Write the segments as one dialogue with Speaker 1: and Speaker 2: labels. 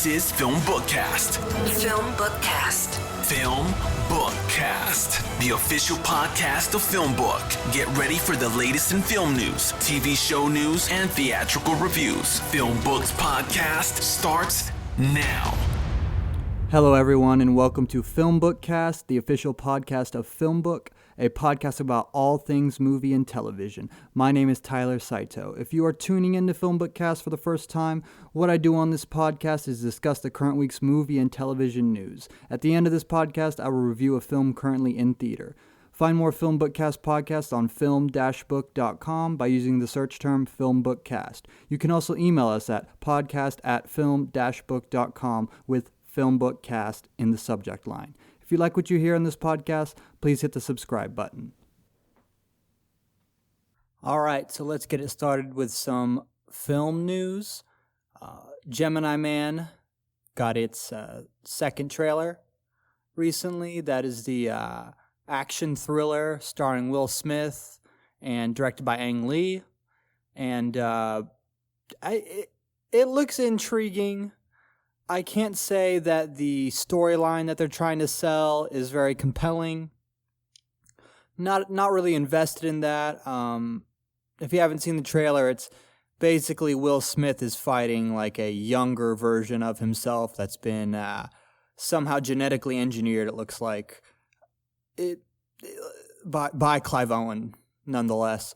Speaker 1: This is FilmBookCast.
Speaker 2: FilmBookCast.
Speaker 1: FilmBookCast, the official podcast of FilmBook. Get ready for the latest in film news, TV show news, and theatrical reviews. FilmBook's podcast starts now.
Speaker 3: Hello, everyone, and welcome to FilmBookCast, the official podcast of FilmBook, a podcast about all things movie and television. My name is Tyler Saito. If you are tuning into FilmBookCast for the first time, what I do on this podcast is discuss the current week's movie and television news. At the end of this podcast, I will review a film currently in theater. Find more FilmBookCast podcasts on film-book.com by using the search term FilmBookCast. You can also email us at podcast@film-book.com with FilmBookCast in the subject line. If you like what you hear on this podcast, please hit the subscribe button. All right, so let's get it started with some film news. Gemini Man got its second trailer recently. That is the action thriller starring Will Smith and directed by Ang Lee. And it looks intriguing. I can't say that the storyline that they're trying to sell is very compelling. Not really invested in that. If you haven't seen the trailer, it's basically Will Smith is fighting like a younger version of himself that's been somehow genetically engineered, it looks like, by Clive Owen, nonetheless.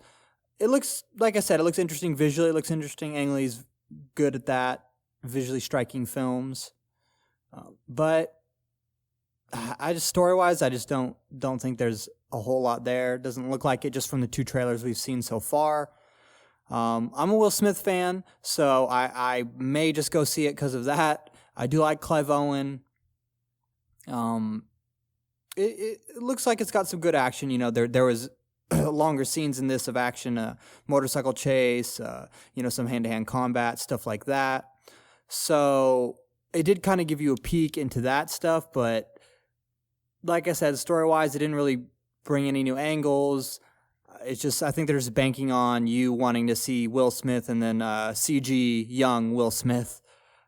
Speaker 3: It looks, like I said, it looks interesting visually. It looks interesting. Ang Lee's good at that. Visually striking films, but I just story-wise, I just don't think there's a whole lot there. It doesn't look like it just from the two trailers we've seen so far. I'm a Will Smith fan, so I may just go see it because of that. I do like Clive Owen. It looks like it's got some good action. You know, there was longer scenes in this of action, motorcycle chase, some hand-to-hand combat, stuff like that. So it did kind of give you a peek into that stuff, but like I said, story-wise, it didn't really bring any new angles. It's just, I think they're just banking on you wanting to see Will Smith and then CG young Will Smith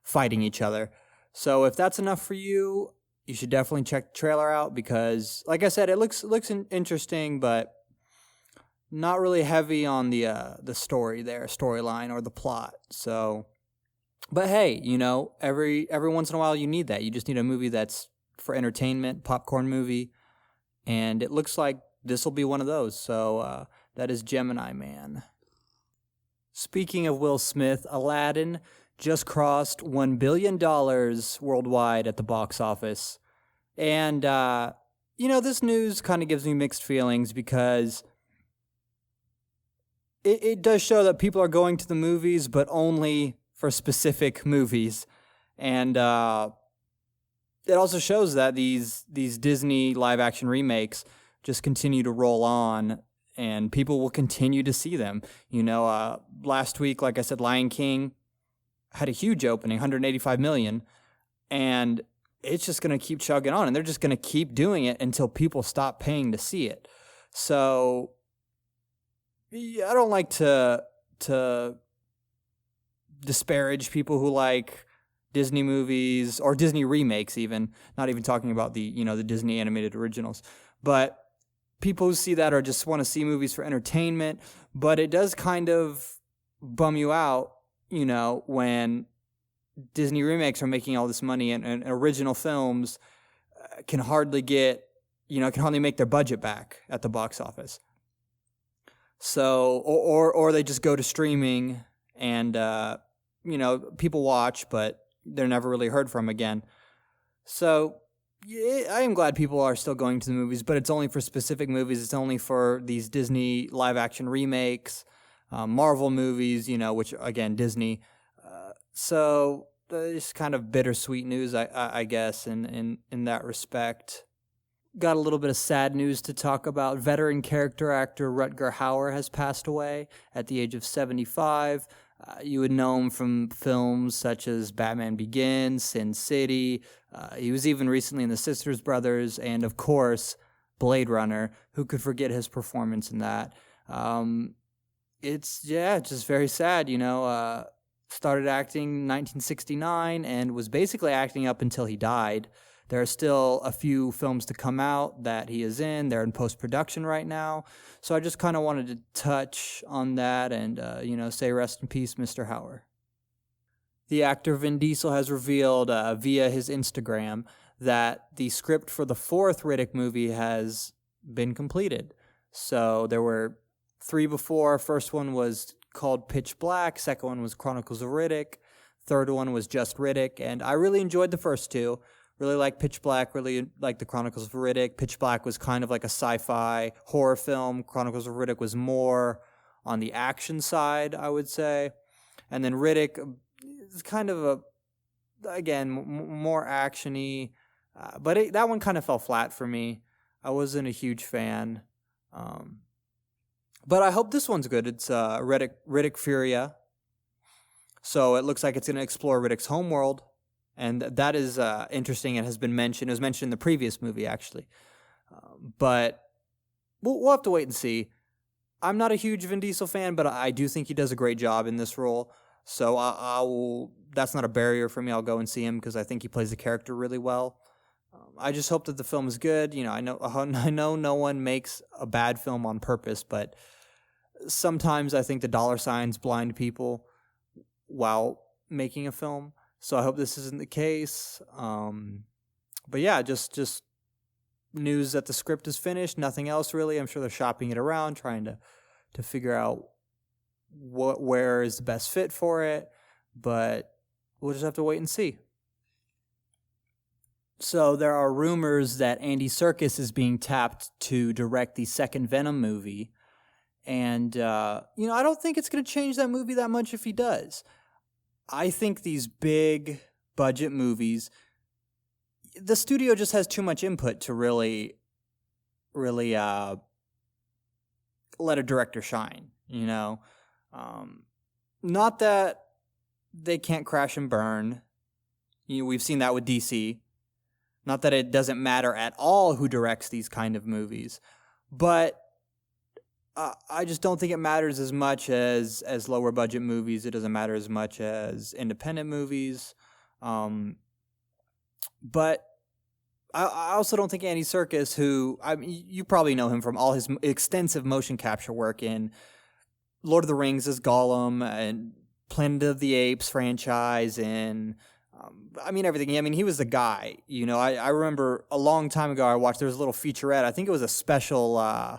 Speaker 3: fighting each other. So if that's enough for you, you should definitely check the trailer out because, like I said, it looks interesting, but not really heavy on the storyline or the plot. So. But hey, every once in a while you need that. You just need a movie that's for entertainment, popcorn movie, and it looks like this will be one of those. So that is Gemini Man. Speaking of Will Smith, Aladdin just crossed $1 billion worldwide at the box office. And, this news kind of gives me mixed feelings because it does show that people are going to the movies, but only for specific movies, and it also shows that these Disney live-action remakes just continue to roll on, and people will continue to see them. Last week, like I said, Lion King had a huge opening, $185 million, and it's just going to keep chugging on, and they're just going to keep doing it until people stop paying to see it. So, I don't like to disparage people who like Disney movies or Disney remakes, even not even talking about the Disney animated originals, but people who see that or just want to see movies for entertainment. But it does kind of bum you out, when Disney remakes are making all this money and original films can hardly make their budget back at the box office. So or they just go to streaming and people watch, but they're never really heard from again. So I am glad people are still going to the movies, but it's only for specific movies. It's only for these Disney live-action remakes, Marvel movies, which, again, Disney. So it's kind of bittersweet news, I guess, in that respect. Got a little bit of sad news to talk about. Veteran character actor Rutger Hauser has passed away at the age of 75. You would know him from films such as Batman Begins, Sin City. He was even recently in The Sisters Brothers, and of course, Blade Runner. Who could forget his performance in that? It's just very sad, started acting in 1969 and was basically acting up until he died. There are still a few films to come out that he is in. They're in post-production right now. So I just kind of wanted to touch on that and, say rest in peace, Mr. Hauser. The actor Vin Diesel has revealed via his Instagram that the script for the fourth Riddick movie has been completed. So there were 3 before. First one was called Pitch Black. Second one was Chronicles of Riddick. Third one was just Riddick. And I really enjoyed the first 2. Really liked Pitch Black, really liked the Chronicles of Riddick. Pitch Black was kind of like a sci-fi horror film. Chronicles of Riddick was more on the action side, I would say. And then Riddick is kind of more action-y. But that one kind of fell flat for me. I wasn't a huge fan. But I hope this one's good. It's Riddick Furia. So it looks like it's going to explore Riddick's homeworld. And that is interesting and has been mentioned. It was mentioned in the previous movie, actually. But we'll have to wait and see. I'm not a huge Vin Diesel fan, but I do think he does a great job in this role. So that's not a barrier for me. I'll go and see him because I think he plays the character really well. I just hope that the film is good. I know no one makes a bad film on purpose, but sometimes I think the dollar signs blind people while making a film. So I hope this isn't the case. But yeah, just news that the script is finished. Nothing else really. I'm sure they're shopping it around, trying to figure out where is the best fit for it. But we'll just have to wait and see. So there are rumors that Andy Serkis is being tapped to direct the second Venom movie. And, I don't think it's going to change that movie that much if he does. I think these big budget movies, the studio just has too much input to really let a director shine, Not that they can't crash and burn. We've seen that with DC. Not that it doesn't matter at all who directs these kind of movies, but I just don't think it matters as much as lower budget movies. It doesn't matter as much as independent movies. But I also don't think Andy Serkis, who you probably know him from all his extensive motion capture work in Lord of the Rings as Gollum and Planet of the Apes franchise and everything. He was the guy. I remember a long time ago there was a little featurette. I think it was a special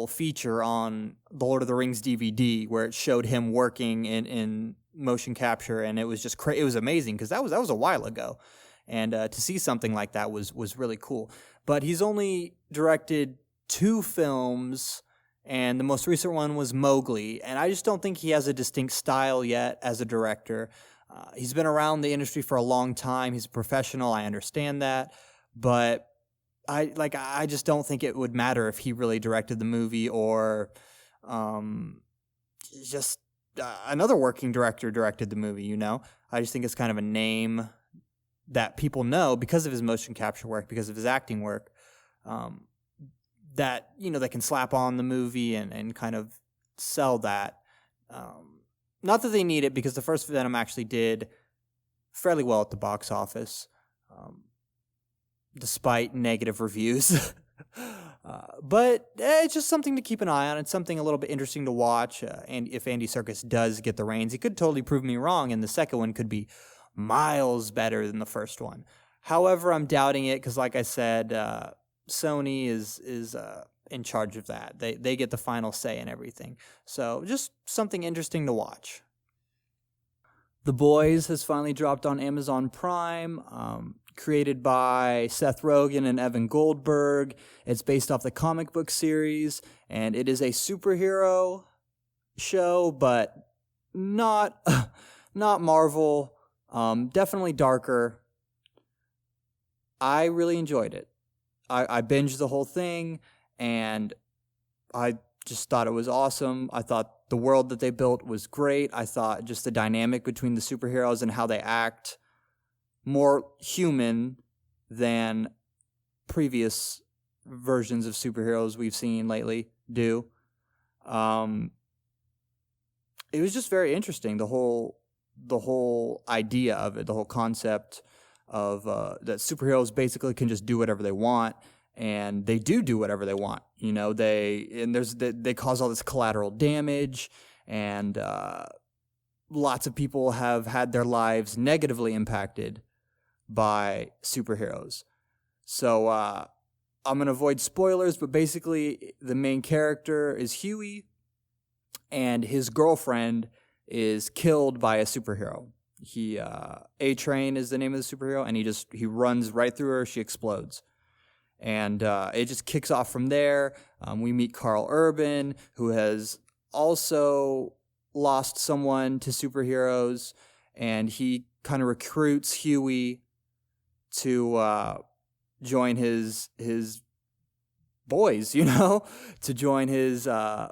Speaker 3: feature on the Lord of the Rings DVD where it showed him working in motion capture, and it was just it was amazing because that was a while ago, and to see something like that was really cool. But he's only directed 2 films, and the most recent one was Mowgli, and I just don't think he has a distinct style yet as a director. He's been around the industry for a long time. He's a professional. I understand that, but I just don't think it would matter if he really directed the movie or just another working director directed the movie, I just think it's kind of a name that people know because of his motion capture work, because of his acting work, that, they can slap on the movie and kind of sell that. Not that they need it, because the first Venom actually did fairly well at the box office. Despite negative reviews. But it's just something to keep an eye on. It's something a little bit interesting to watch. And if Andy Serkis does get the reins, he could totally prove me wrong, and the second one could be miles better than the first one. However, I'm doubting it because, like I said, Sony is in charge of that. They get the final say in everything. So just something interesting to watch. The Boys has finally dropped on Amazon Prime. Created by Seth Rogen and Evan Goldberg. It's based off the comic book series, and it is a superhero show, but not Marvel. Definitely darker. I really enjoyed it. I binged the whole thing, and I just thought it was awesome. I thought the world that they built was great. I thought just the dynamic between the superheroes and how they act more human than previous versions of superheroes we've seen lately do. it was just very interesting, the whole idea of it, the whole concept of that superheroes basically can just do whatever they want, and they do whatever they want. They cause all this collateral damage, and lots of people have had their lives negatively impacted by superheroes. So I'm going to avoid spoilers, but basically the main character is Huey, and his girlfriend is killed by a superhero. A-Train is the name of the superhero, and he runs right through her. She explodes. And it just kicks off from there. We meet Carl Urban, who has also lost someone to superheroes, and he kind of recruits Huey to join his boys, to join his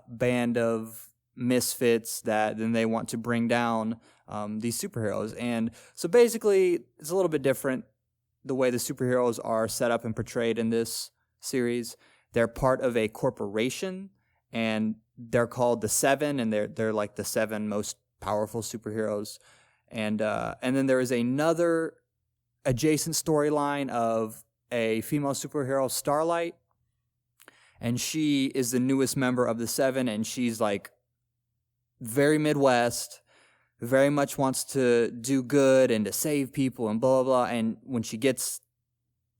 Speaker 3: band of misfits that then they want to bring down these superheroes. And so basically, it's a little bit different the way the superheroes are set up and portrayed in this series. They're part of a corporation, and they're called the Seven, and they're like the 7 most powerful superheroes. And then there is another adjacent storyline of a female superhero, Starlight, and she is the newest member of the 7, and she's like very Midwest, very much wants to do good and to save people and blah, blah, blah. And when she joins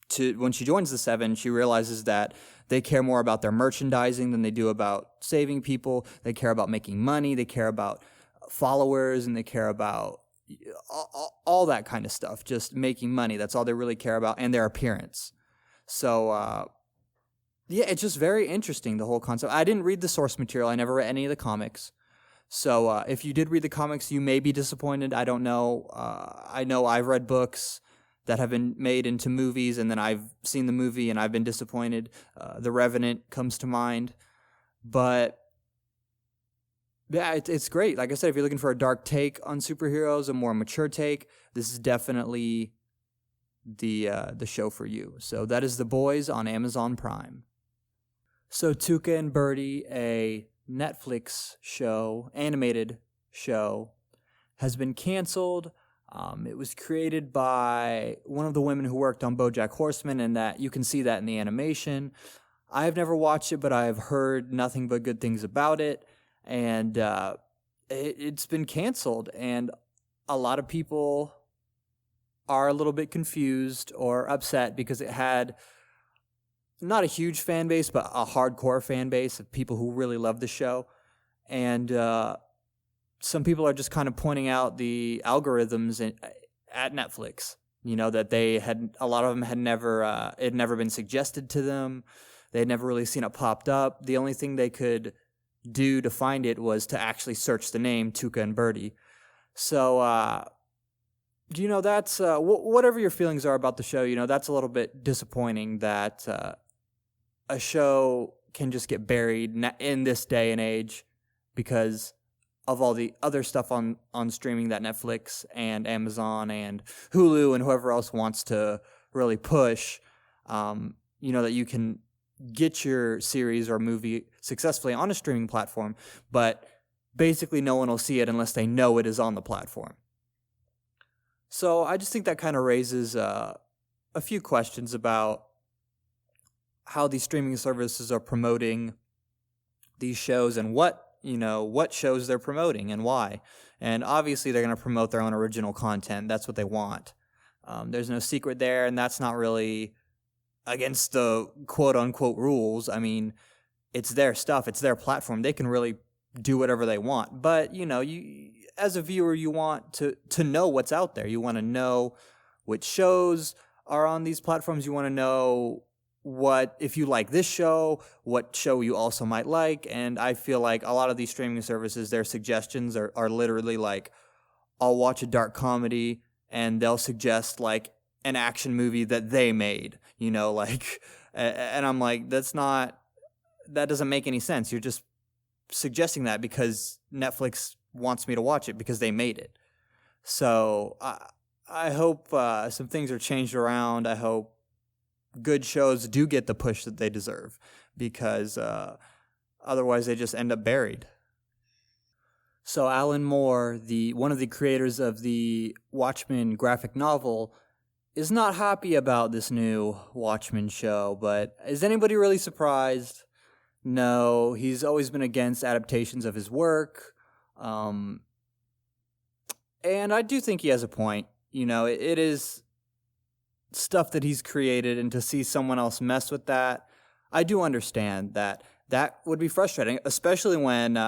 Speaker 3: the 7, she realizes that they care more about their merchandising than they do about saving people. They care about making money. They care about followers, and they care about all that kind of stuff, just making money. That's all they really care about, and their appearance. So, it's just very interesting, the whole concept. I didn't read the source material. I never read any of the comics. So if you did read the comics, you may be disappointed. I don't know. I know I've read books that have been made into movies, and then I've seen the movie and I've been disappointed. The Revenant comes to mind. But yeah, it's great. Like I said, if you're looking for a dark take on superheroes, a more mature take, this is definitely the show for you. So that is The Boys on Amazon Prime. So Tuca and Birdie, a Netflix show, animated show, has been canceled. It was created by one of the women who worked on BoJack Horseman, and that you can see that in the animation. I have never watched it, but I have heard nothing but good things about it, and it's been canceled, and a lot of people are a little bit confused or upset because it had not a huge fan base, but a hardcore fan base of people who really love the show. And some people are just kind of pointing out the algorithms at Netflix, that a lot of them had never, it had never been suggested to them. They had never really seen it popped up. The only thing they could do to find it was to actually search the name Tuca and Birdie. So, that's, whatever your feelings are about the show, that's a little bit disappointing that a show can just get buried in this day and age because of all the other stuff on streaming that Netflix and Amazon and Hulu and whoever else wants to really push, that you can get your series or movie successfully on a streaming platform, but basically no one will see it unless they know it is on the platform. So I just think that kind of raises a few questions about how these streaming services are promoting these shows and what shows they're promoting and why. And obviously they're going to promote their own original content. That's what they want. There's no secret there, and that's not really against the quote-unquote rules. I mean, it's their stuff. It's their platform. They can really do whatever they want. But, you as a viewer, you want to know what's out there. You want to know which shows are on these platforms. You want to know if you like this show, what show you also might like. And I feel like a lot of these streaming services, their suggestions are literally like, I'll watch a dark comedy and they'll suggest like an action movie that they made, and I'm like, that doesn't make any sense. You're just suggesting that because Netflix wants me to watch it because they made it. So I hope some things are changed around. I hope good shows do get the push that they deserve, because otherwise they just end up buried. So Alan Moore, one of the creators of the Watchmen graphic novel, is not happy about this new Watchmen show, but is anybody really surprised? No, he's always been against adaptations of his work. And I do think he has a point. It is stuff that he's created, and to see someone else mess with that, I do understand that would be frustrating, especially when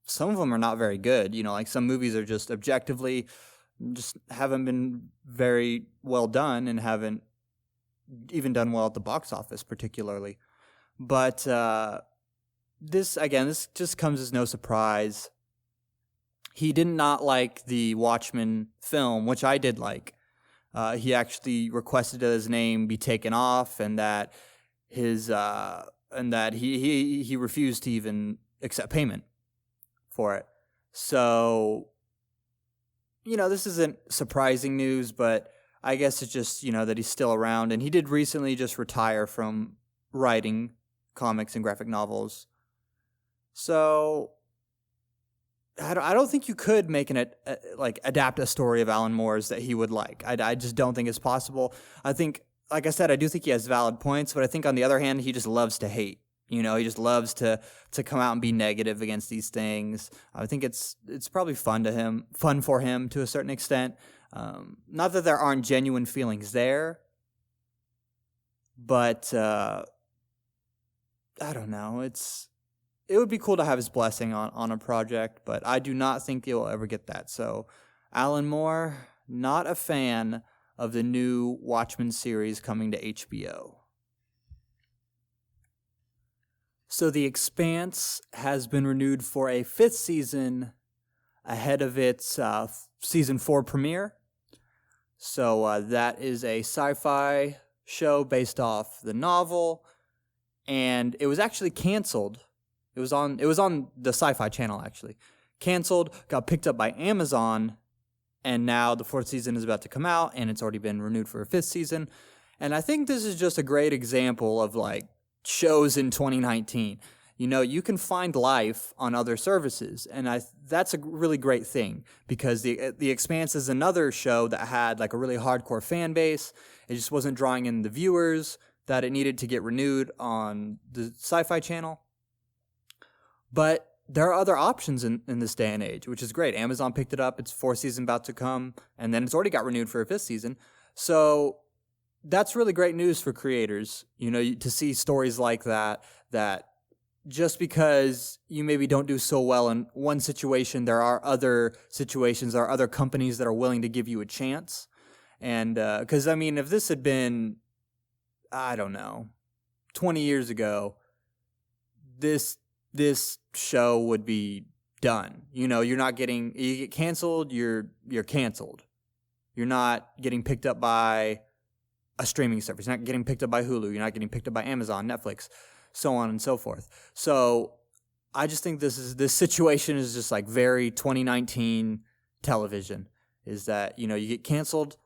Speaker 3: some of them are not very good. Like some movies are just objectively just haven't been very well done and haven't even done well at the box office particularly. But this just comes as no surprise. He did not like the Watchmen film, which I did like. He actually requested that his name be taken off, and that he refused to even accept payment for it. So, this isn't surprising news, but I guess it's just, that he's still around, and he did recently just retire from writing comics and graphic novels. So I don't think you could make adapt a story of Alan Moore's that he would like. I just don't think it's possible. I think, like I said, I do think he has valid points, but I think on the other hand, he just loves to hate. He just loves to come out and be negative against these things. I think it's probably fun for him to a certain extent. Not that there aren't genuine feelings there, but I don't know. It would be cool to have his blessing on a project, but I do not think you'll ever get that. So, Alan Moore, not a fan of the new Watchmen series coming to HBO. So, The Expanse has been renewed for a 5th season ahead of its season 4 premiere. So, that is a sci-fi show based off the novel, and it was actually canceled. It was on the Sci-Fi Channel, actually. Canceled, got picked up by Amazon, and now the 4th season is about to come out, and it's already been renewed for a 5th season. And I think this is just a great example of, shows in 2019. You can find life on other services, and that's a really great thing, because the Expanse is another show that had, a really hardcore fan base. It just wasn't drawing in the viewers that it needed to get renewed on the Sci-Fi Channel. But there are other options in this day and age, which is great. Amazon picked it up. Its 4th season about to come, and then it's already got renewed for a 5th season. So that's really great news for creators, to see stories like that just because you maybe don't do so well in one situation, there are other situations, there are other companies that are willing to give you a chance. And because, if this had been, I don't know, 20 years ago, this show would be done. You get canceled, you're canceled. You're not getting picked up by a streaming service. You're not getting picked up by Hulu. You're not getting picked up by Amazon, Netflix, so on and so forth. So I just think this situation is just very 2019 television, is that, you get canceled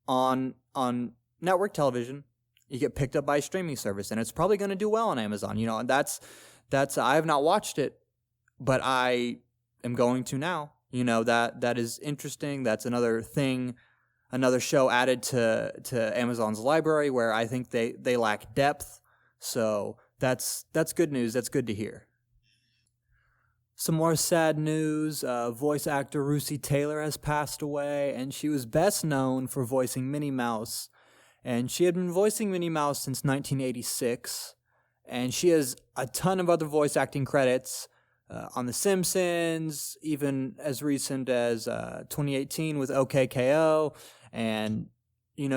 Speaker 3: on network television, you get picked up by a streaming service, and it's probably going to do well on Amazon. And that's I have not watched it, but I am going to now. That is interesting. That's another thing, another show added to Amazon's library where I think they lack depth. So that's good news. That's good to hear. Some more sad news. Voice actor Russi Taylor has passed away, and she was best known for voicing Minnie Mouse. And she had been voicing Minnie Mouse since 1986. And she has a ton of other voice acting credits on The Simpsons, even as recent as 2018 with OKKO. And,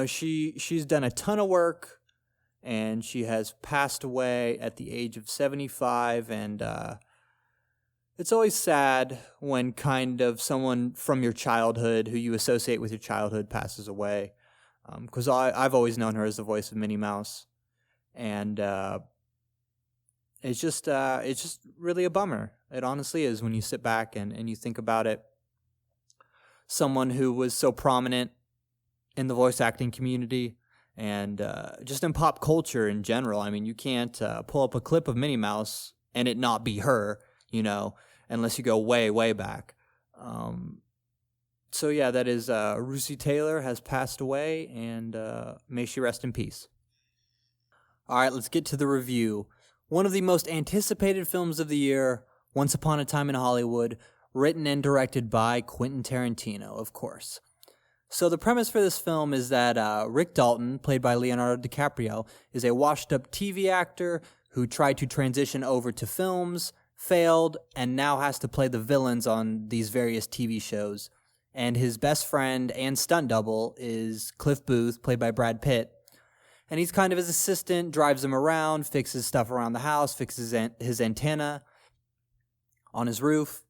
Speaker 3: she's done a ton of work, and she has passed away at the age of 75. And it's always sad when kind of someone from your childhood who you associate with your childhood passes away. Because I've always known her as the voice of Minnie Mouse. And it's just really a bummer. It honestly is when you sit back and you think about it. Someone who was so prominent in the voice acting community and just in pop culture in general. You can't pull up a clip of Minnie Mouse and it not be her, unless you go way, way back. So yeah, that is Russi Taylor has passed away, and may she rest in peace. All right, let's get to the review. One of the most anticipated films of the year, Once Upon a Time in Hollywood, written and directed by Quentin Tarantino, of course. So the premise for this film is that Rick Dalton, played by Leonardo DiCaprio, is a washed-up TV actor who tried to transition over to films, failed, and now has to play the villains on these various TV shows. And his best friend and stunt double is Cliff Booth, played by Brad Pitt. And he's kind of his assistant, drives him around, fixes stuff around the house, fixes his antenna on his roof.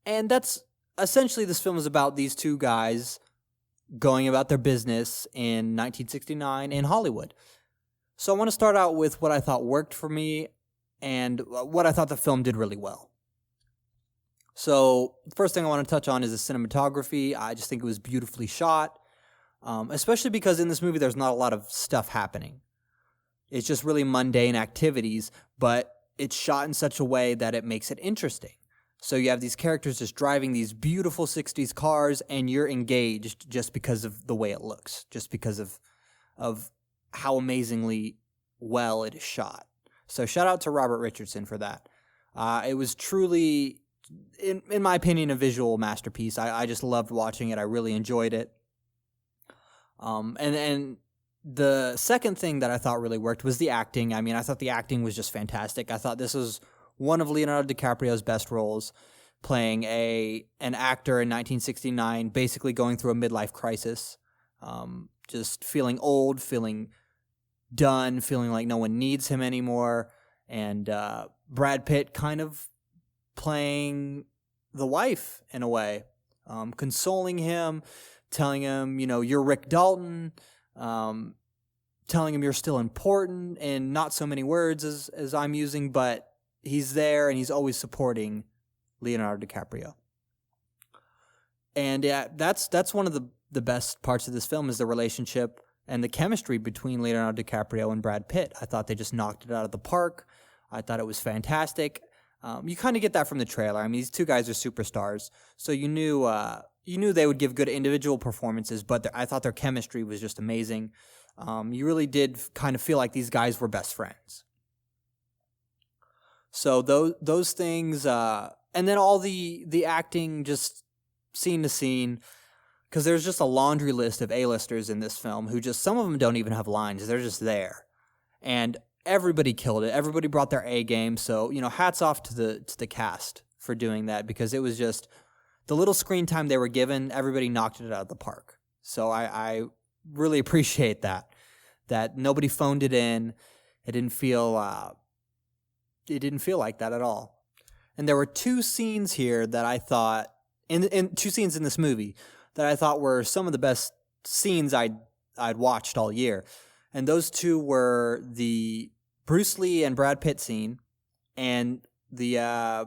Speaker 3: And that's essentially, this film is about these two guys going about their business in 1969 in Hollywood. So I want to start out with what I thought worked for me and what I thought the film did really well. So the first thing I want to touch on is the cinematography. I just think it was beautifully shot, especially because in this movie there's not a lot of stuff happening. It's just really mundane activities, but it's shot in such a way that it makes it interesting. So you have these characters just driving these beautiful 60s cars, and you're engaged just because of the way it looks, just because of how amazingly well it is shot. So shout out to Robert Richardson for that. It was truly, in my opinion, a visual masterpiece. I just loved watching it. I really enjoyed it. And the second thing that I thought really worked was the acting. I mean, I thought the acting was just fantastic. I thought this was one of Leonardo DiCaprio's best roles, playing an actor in 1969, basically going through a midlife crisis, just feeling old, feeling done, feeling like no one needs him anymore, and Brad Pitt kind of playing the wife in a way, consoling him, telling him, you're Rick Dalton, telling him you're still important, in not so many words as I'm using, but he's there and he's always supporting Leonardo DiCaprio. And yeah, that's one of the best parts of this film is the relationship and the chemistry between Leonardo DiCaprio and Brad Pitt. I thought they just knocked it out of the park. I thought it was fantastic. You kind of get that from the trailer. I mean, these two guys are superstars, so you knew they would give good individual performances, but I thought their chemistry was just amazing. You really did kind of feel like these guys were best friends. So those things, and then all the acting, just scene to scene, because there's just a laundry list of A-listers in this film who just, some of them don't even have lines. They're just there. And everybody killed it. Everybody brought their A game. So, hats off to the cast for doing that, because it was just the little screen time they were given, everybody knocked it out of the park. So I really appreciate that nobody phoned it in. It didn't feel like that at all. And there were two scenes here that I thought, in two scenes in this movie, that I thought were some of the best scenes I'd watched all year. And those two were the Bruce Lee and Brad Pitt scene, and the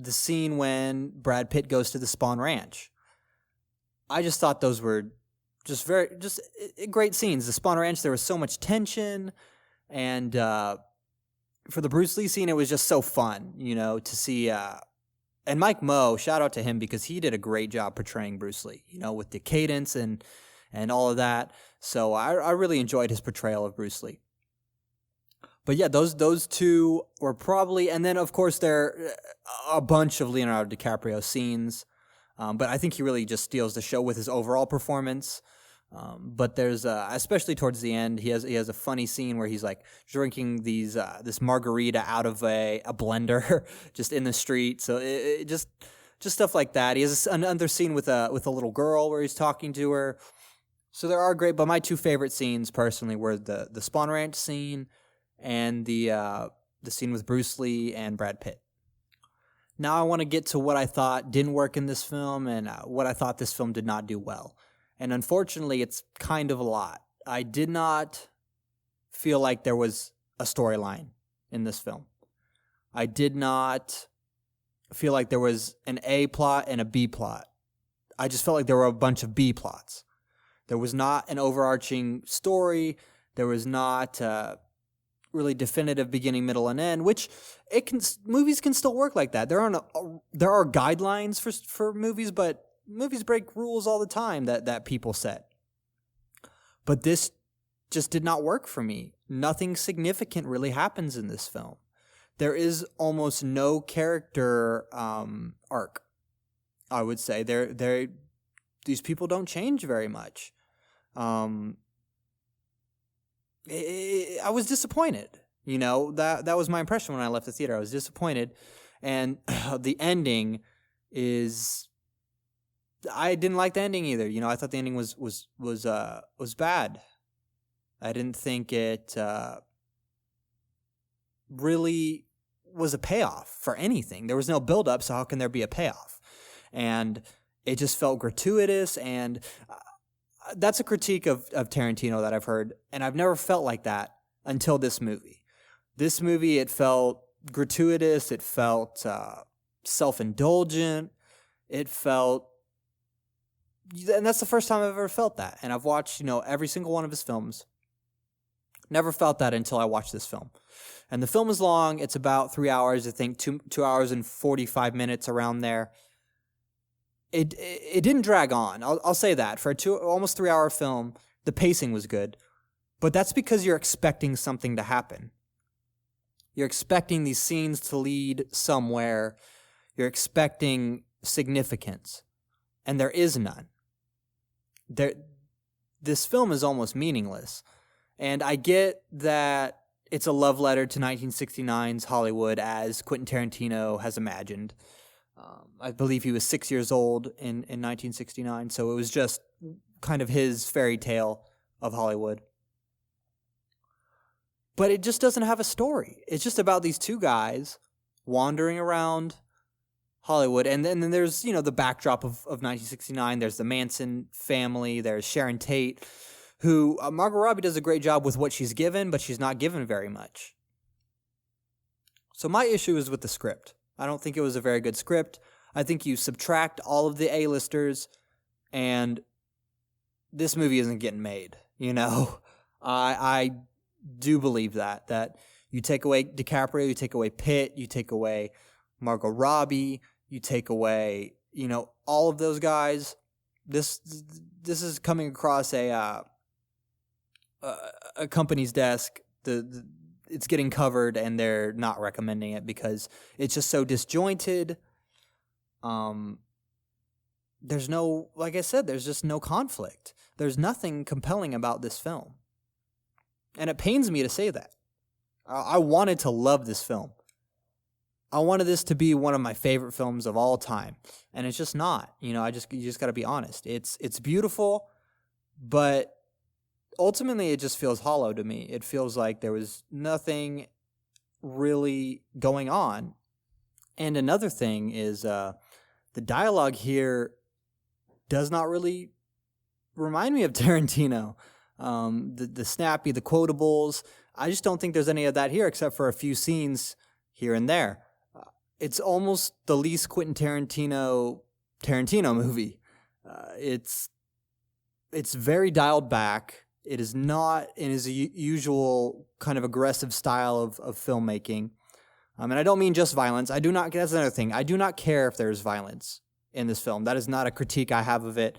Speaker 3: scene when Brad Pitt goes to the Spawn Ranch. I just thought those were just great scenes. The Spawn Ranch, there was so much tension, and for the Bruce Lee scene, it was just so fun, to see. And Mike Moe, shout out to him, because he did a great job portraying Bruce Lee, with the cadence and all of that. So I really enjoyed his portrayal of Bruce Lee. But yeah, those two were probably, and then of course there are a bunch of Leonardo DiCaprio scenes, but I think he really just steals the show with his overall performance. But there's especially towards the end, he has a funny scene where he's like drinking this margarita out of a blender just in the street. So it just stuff like that. He has another scene with a little girl where he's talking to her. So there are great, but my two favorite scenes personally were the Spawn Ranch scene and the scene with Bruce Lee and Brad Pitt. Now I want to get to what I thought didn't work in this film and what I thought this film did not do well. And unfortunately, it's kind of a lot. I did not feel like there was a storyline in this film. I did not feel like there was an A plot and a B plot. I just felt like there were a bunch of B plots. There was not an overarching story. There was not really definitive beginning, middle, and end, which movies can still work like that. There are guidelines for movies, but movies break rules all the time that people set. But this just did not work for me. Nothing significant really happens in this film. There is almost no character arc, I would say. These people don't change very much. I was disappointed. That was my impression when I left the theater. I was disappointed, and the ending is. I didn't like the ending either. I thought the ending was bad. I didn't think it really was a payoff for anything. There was no build-up, so how can there be a payoff? And it just felt gratuitous, and that's a critique of Tarantino that I've heard, and I've never felt like that until this movie. This movie, it felt gratuitous, it felt self-indulgent, it felt... And that's the first time I've ever felt that. And I've watched, every single one of his films. Never felt that until I watched this film. And the film is long. It's about 3 hours, I think, 2 hours and 45 minutes, around there. It didn't drag on. I'll say that. For a almost 3 hour film, the pacing was good. But that's because you're expecting something to happen. You're expecting these scenes to lead somewhere. You're expecting significance. And there is none. This film is almost meaningless. And I get that it's a love letter to 1969's Hollywood as Quentin Tarantino has imagined. I believe he was 6 years old in 1969, so it was just kind of his fairy tale of Hollywood. But it just doesn't have a story. It's just about these two guys wandering around Hollywood, and then there's, the backdrop of 1969. There's the Manson family. There's Sharon Tate, who Margot Robbie does a great job with what she's given, but she's not given very much. So my issue is with the script. I don't think it was a very good script. I think you subtract all of the A-listers, and this movie isn't getting made. I do believe that you take away DiCaprio, you take away Pitt, you take away Margot Robbie, you take away, all of those guys. This is coming across a company's desk. It's getting covered, and they're not recommending it because it's just so disjointed. There's no, like I said, there's just no conflict. There's nothing compelling about this film, and it pains me to say that. I wanted to love this film. I wanted this to be one of my favorite films of all time, and it's just not. You just got to be honest. It's beautiful, but ultimately it just feels hollow to me. It feels like there was nothing really going on. And another thing is the dialogue here does not really remind me of Tarantino. The snappy, the quotables. I just don't think there's any of that here except for a few scenes here and there. It's almost the least Quentin Tarantino movie. It's very dialed back. It is not in his usual kind of aggressive style of filmmaking. And I don't mean just violence. That's another thing. I do not care if there's violence in this film. That is not a critique I have of it.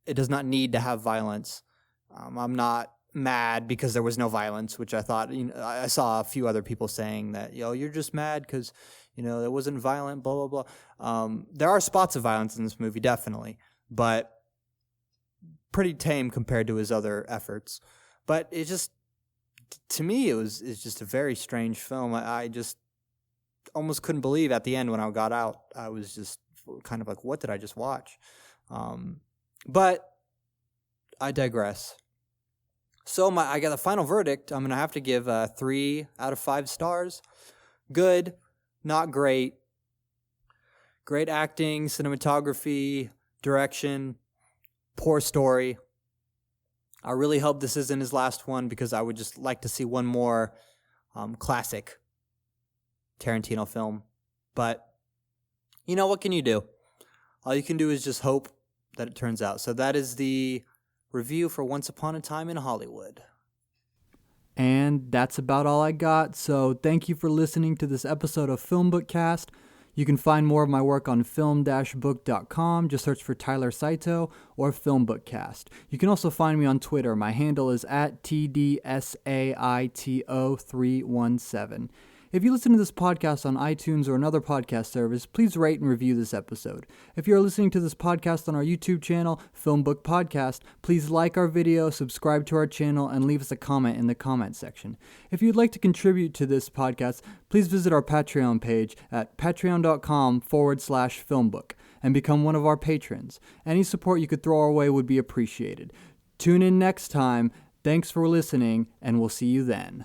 Speaker 3: It does not need to have violence. I'm not mad because there was no violence, which I thought, I saw a few other people saying that, you're just mad because, it wasn't violent, blah, blah, blah. There are spots of violence in this movie, definitely, but pretty tame compared to his other efforts. But it just, to me, it's just a very strange film. I just almost couldn't believe at the end when I got out. I was just kind of like, what did I just watch? But I digress. So I got the final verdict. I'm going to have to give 3 out of 5 stars. Good, not great. Great acting, cinematography, direction, poor story. I really hope this isn't his last one because I would just like to see one more classic Tarantino film. But, what can you do? All you can do is just hope that it turns out. So that is the review for Once Upon a Time in Hollywood. And that's about all I got. So thank you for listening to this episode of FilmBookCast. You can find more of my work on film-book.com. Just search for Tyler Saito or FilmBookCast. You can also find me on Twitter. My handle is @TDSAITO317. If you listen to this podcast on iTunes or another podcast service, please rate and review this episode. If you're listening to this podcast on our YouTube channel, FilmBook Podcast, please like our video, subscribe to our channel, and leave us a comment in the comment section. If you'd like to contribute to this podcast, please visit our Patreon page at patreon.com/FilmBook and become one of our patrons. Any support you could throw our way would be appreciated. Tune in next time. Thanks for listening, and we'll see you then.